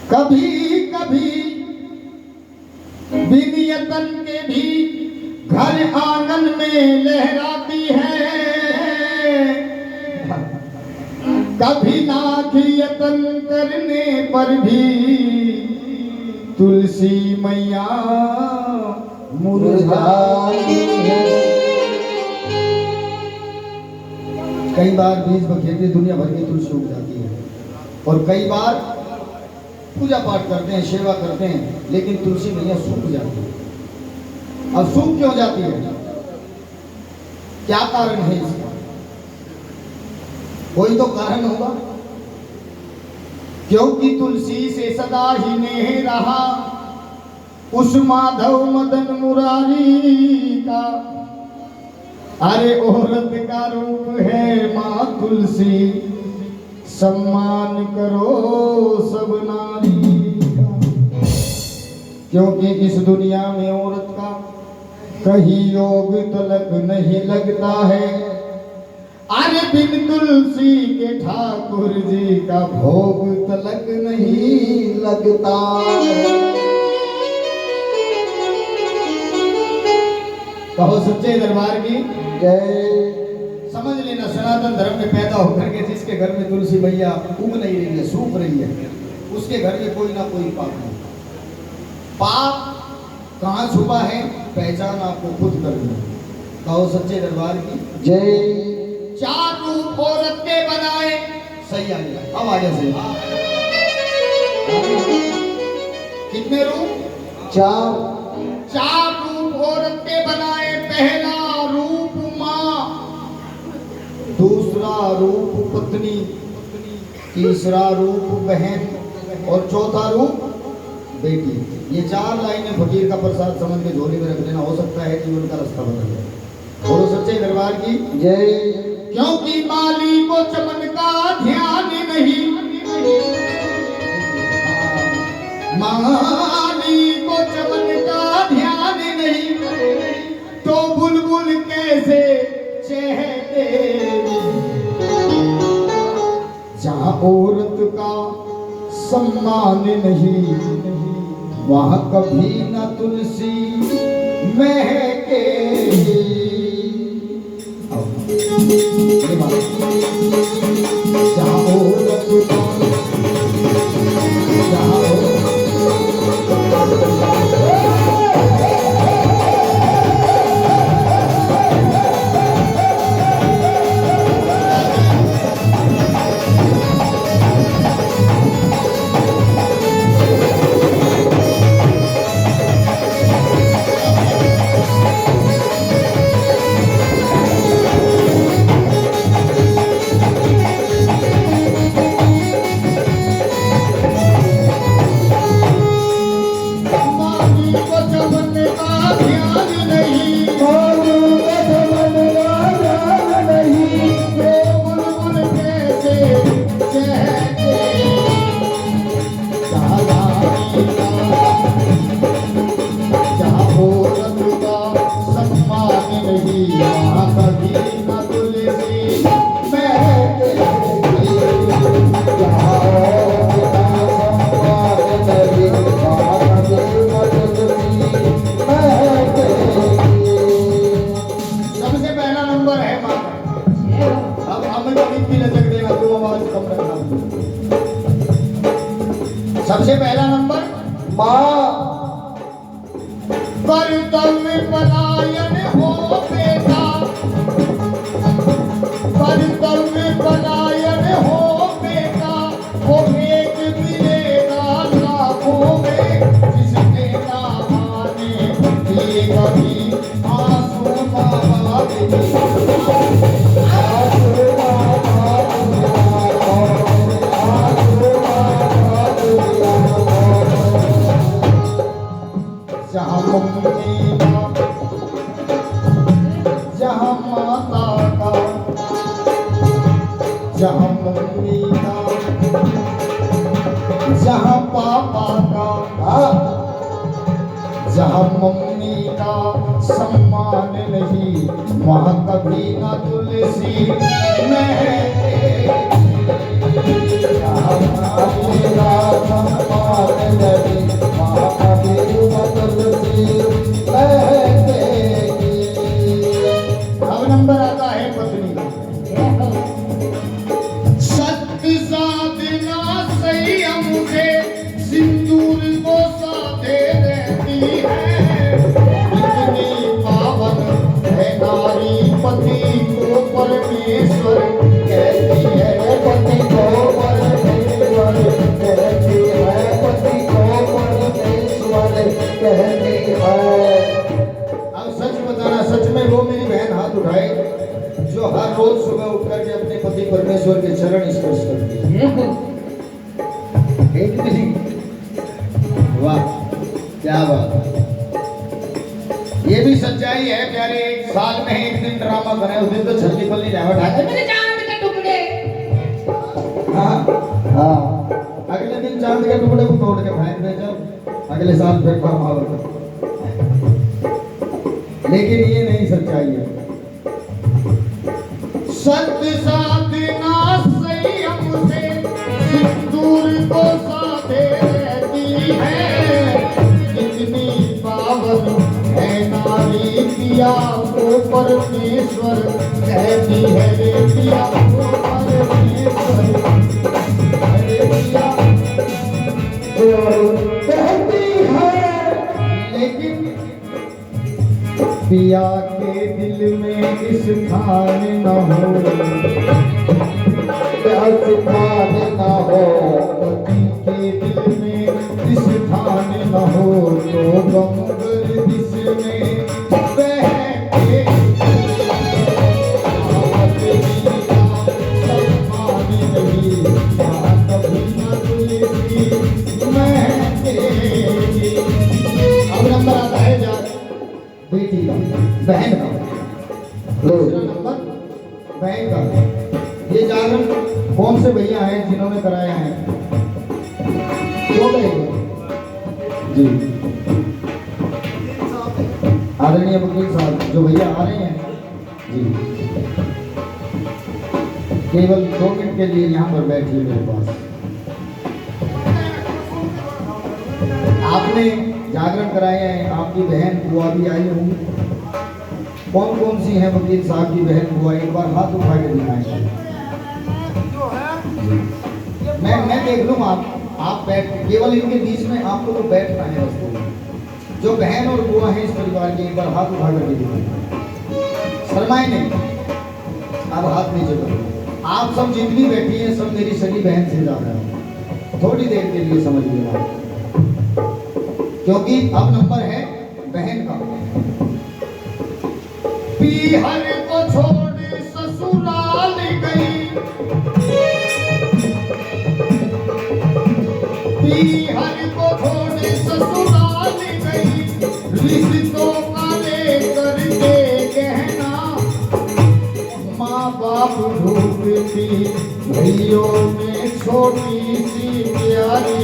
कभी कभी बिनियतन के भी घर आंगन में लहराती है, कभी नाखियतन करने पर भी तुलसी मैया मुरझाती है। कई बार बीज बखेरते दुनिया भर की तुलसी उग जाती है, और कई बार पूजा पाठ करते हैं, सेवा करते हैं, लेकिन तुलसी मैया सूख जाती है। अब सूख क्यों जाती है? क्या कारण है इसका? कोई तो कारण होगा। क्योंकि तुलसी से सदा ही नेह रहा उस माधव मदन मुरारी का। अरे औरत का रूप है माँ तुलसी, सम्मान करो सब नारी का। क्योंकि इस दुनिया में औरत का कहीं योग तलक नहीं लगता है। अरे बिन तुलसी के ठाकुर जी का भोग तलक नहीं लगता। कहो सच्चे दरबार की जय। समझ लेना, सनातन धर्म में पैदा होकर के जिसके घर में तुलसी मैया उग नहीं रही है, सूख रही है, उसके घर में कोई ना कोई पाप है। पाप कहाँ छुपा है, पहचान आपको खुद करनी है। कहो सच्चे दरबार की जय। चार रूप औरत के बनाए, सही आ गया, अब आ गया सही। कितने रूप? चार रूप औरत के बनाए। पहला रूप माँ, दूसरा रूप पत्नी, तीसरा रूप बहन, और चौथा रूप बेटी। ये चार लाइनें फकीर का प्रसाद समझ के झोली में रख लेना, हो सकता है जीवन का रास्ता बदल जाए। बोलो सच्चे दरबार की जय। क्योंकि माली को चमन का ध्यान नहीं, माली को चमन का ध्यान नहीं, तो बुलबुल कैसे चहके। जहाँ औरत का सम्मान नहीं, वहाँ कभी न तुलसी महकेगी। जहाँ औरत का सबसे पहला नंबर माँ। कर्तव्य पलायन हो बेटा, कर्तव्य पलायन हो बेटा, वो एक मिलेगा लाखों में, जिसने ना माने ये कभी आंसू बाबा जहाँ मम्मी का, जहाँ माता का, जहाँ मम्मी का, जहाँ पापा का, जहाँ मम्मी का सम्मान नहीं, वहाँ कभी ना तुलसी महके। जहाँ चरण स्पर्श करती है। एक नहीं, वाह क्या बात है। ये भी सच्चाई है प्यारे, एक साल में एक दिन ड्रामा करे, उस दिन तो छल्ली पल्ली जावट आते मेरे चांद के टुकड़े। हाँ हाँ, अगले दिन चांद के टुकड़े को तोड़ के फेंक दे, चल अगले साल फिर काम होगा। लेकिन ये नहीं सच्चाई है। सत्य साधना संयम से सिंदूर को साधे रहती है, कितनी पावन है नारी पिया को परमेश्वर कहती है रे पिया को परमेश्वर रे पिया तो कहती है। लेकिन पिया के दिल में इस स्थान न हो, स्थान न हो, पति के दिल में इस स्थान न हो, तो गंगर जिसमें बहके सम्मान नहीं, कभी न तुलसी महकेगी। अब नंबर आता है जा बेटी का, बहन का, दूसरा नंबर बहन का। ये जागरण कौन से भैया हैं जिन्होंने कराया है? दो भैया जी, आदरणीय वकील साहब जो भैया आ रहे हैं जी, केवल 2 मिनट के लिए यहाँ पर बैठिए मेरे पास। आपने जागरण कराया है, आपकी बहन बुआ भी आई होंगी। कौन कौन सी हैं वकील साहब की बहन बुआ? एक बार हाथ उठा के दिखाएंगे। मैं देख लूँ। आप बैठ, केवल इनके बीच में आपको तो बैठना है बस। जो बहन और बुआ है इस परिवार की, एक बार हाथ उठा करके दिखाएंगे। शर्माए नहीं, आप हाथ नीचे करो। आप सब जितनी बैठी हैं सब मेरी सगी बहन से ज्यादा है। थोड़ी देर के लिए समझ लेना, क्योंकि अब नंबर है बहन का। पीहर को छोड़ ससुराल गई, पीहर को छोड़ ससुराल गई, रिश्तों का लेकर के कहना, माँ बाप ढूंढती भैयों में छोटी सी प्यारी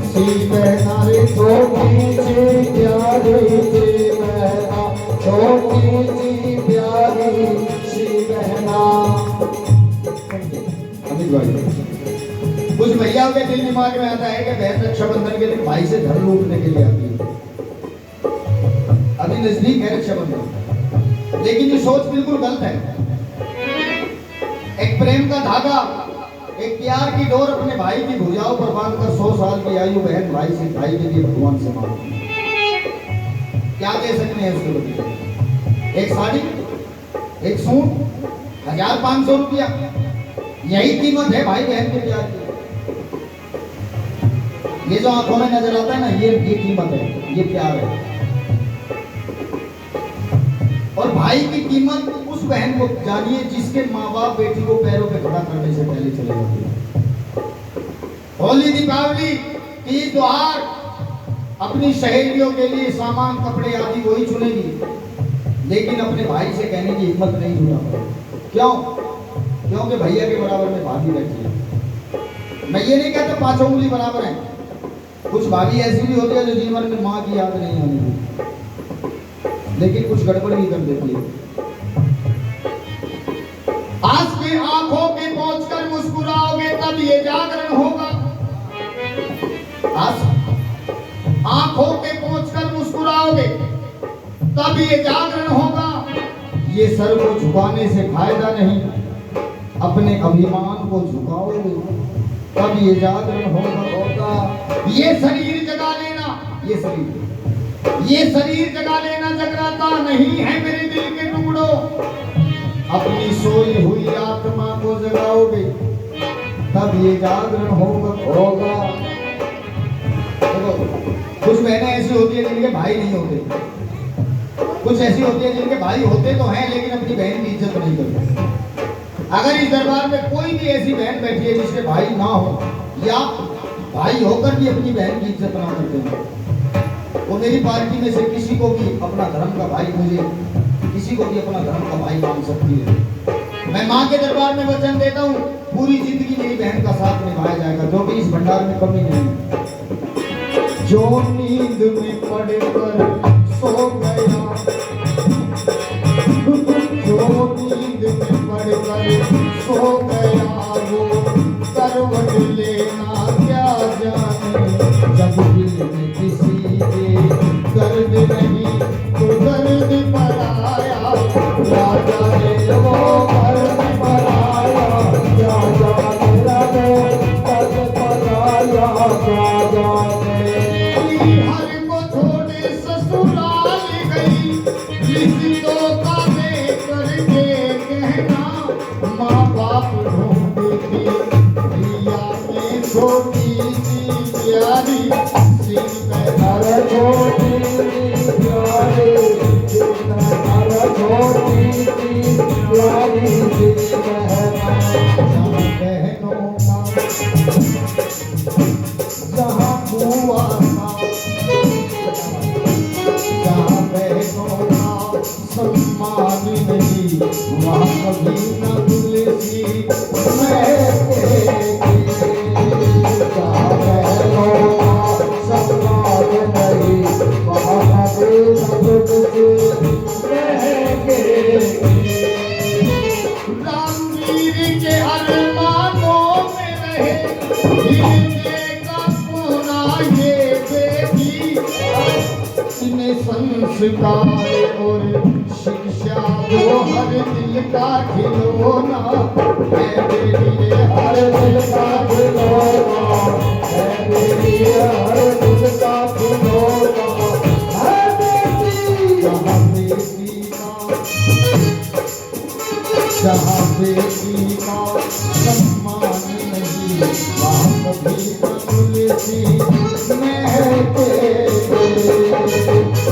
सी बहना रे, छोटी सी प्यारी सी बहना, छोटी सी प्यारी सी बहना। अमित भाई, कुछ भैया के दिल दिमाग में आता है कि बहन रक्षाबंधन के दिन भाई से धन लूटने के लिए आती है। अभी नजदीक है रक्षाबंधन, लेकिन ये सोच बिल्कुल गलत है। एक प्रेम का धागा, एक प्यार की डोर अपने भाई की भुजाओं पर बांधकर 100 साल की आयु बहन भाई से भाई के लिए भगवान से मांगती है। क्या दे सकते हैं उसके बदले? एक साड़ी, एक सूट, 1500 रुपया, यही कीमत है भाई बहन के प्यार की। ये जो आंखों में नजर आता है ना, ये कीमत है, ये प्यार है। और भाई की कीमत उस बहन को जानिए जिसके माँ बाप बेटी को पैरों पे खड़ा करने से पहले चले जाते हैं। होली, दीपावली, तीज, त्योहार, अपनी सहेलियों के लिए सामान, कपड़े आदि वही चुनेगी, लेकिन अपने भाई से कहने की हिम्मत नहीं जुटा। क्यों? क्योंकि भैया के बराबर में भाभी बैठी है। मैं ये नहीं कहता 5 उंगली बराबर है, कुछ भाभी ऐसी भी होती है जो जीवन में माँ की याद नहीं आनी, लेकिन कुछ गड़बड़ भी कर देती है। आज के आंखों के पहुंचकर मुस्कुराओगे तब ये जागरण होगा। आज आंखों के पहुंचकर मुस्कुराओगे तब ये जागरण होगा। ये सर को झुकाने से फायदा नहीं, अपने अभिमान को झुकाओगे तब ये जागरण होगा। ये शरीर जगा लेना, ये शरीर जगा लेना जगराता नहीं है मेरे दिल के टुकड़ों। अपनी सोई हुई आत्मा को जगाओगे तब ये जागरण होगा। कुछ बहनें ऐसी होती है जिनके भाई नहीं होते, कुछ ऐसी होती है जिनके भाई होते तो हैं लेकिन अपनी बहन की इज्जत नहीं करते। अगर इस दरबार में कोई भी ऐसी बहन बैठी है जिसके भाई ना हो या भाई होकर भी अपनी बहन की इज्जत ना करते हो, वो मेरी पार्टी में से किसी को भी अपना धर्म का भाई मुझे किसी को भी अपना धर्म का भाई मान सकती है। मैं माँ के दरबार में वचन देता हूँ पूरी जिंदगी मेरी बहन का साथ निभाया जाएगा, जो भी इस भंडार में कमी नहीं है। जो नींद में पड़कर सो गया, जो नींद में पड़कर सो गया, वो करवट लेना क्या जाने। जब दिल में किसी के दर्द नहीं तो दर्द पराया, राजा ने वो दर्द पराया, राजा ने दर्द पराया, राजा ने हर को छोड़े ससुराल गई, रिश्तों का देकर के कहना, माँ बाप ढूंढे थे भैया ने छोटी सी प्यारी, सिर पे हर छोटी प्यारी, हर छोटी सी प्यारी, सिर बहनों का जहाँ बुआ का, जहाँ बहनों का सम्मान नहीं, वहाँ कभी न तुलसी महके। जहाँ बहनों का सम्मान नहीं, वहाँ कभी न तुलसी महके। रामवीर के अरमानों में रहे हृदय का पूरा ये बेटी, इन्हें संस्कार और शिक्षा दो, हर दिल का खिलौना है बेटी, हर दिल का खिलौना है बेटी, हर दिल का खिलौना है बेटी। जहाँ बेटी का, जहाँ बेटी का सम्मान नहीं, वहाँ कभी न तुलसी महके।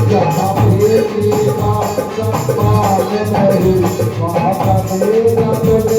जहाँ बेटी का सम्मान नहीं, वहाँ कभी न तुलसी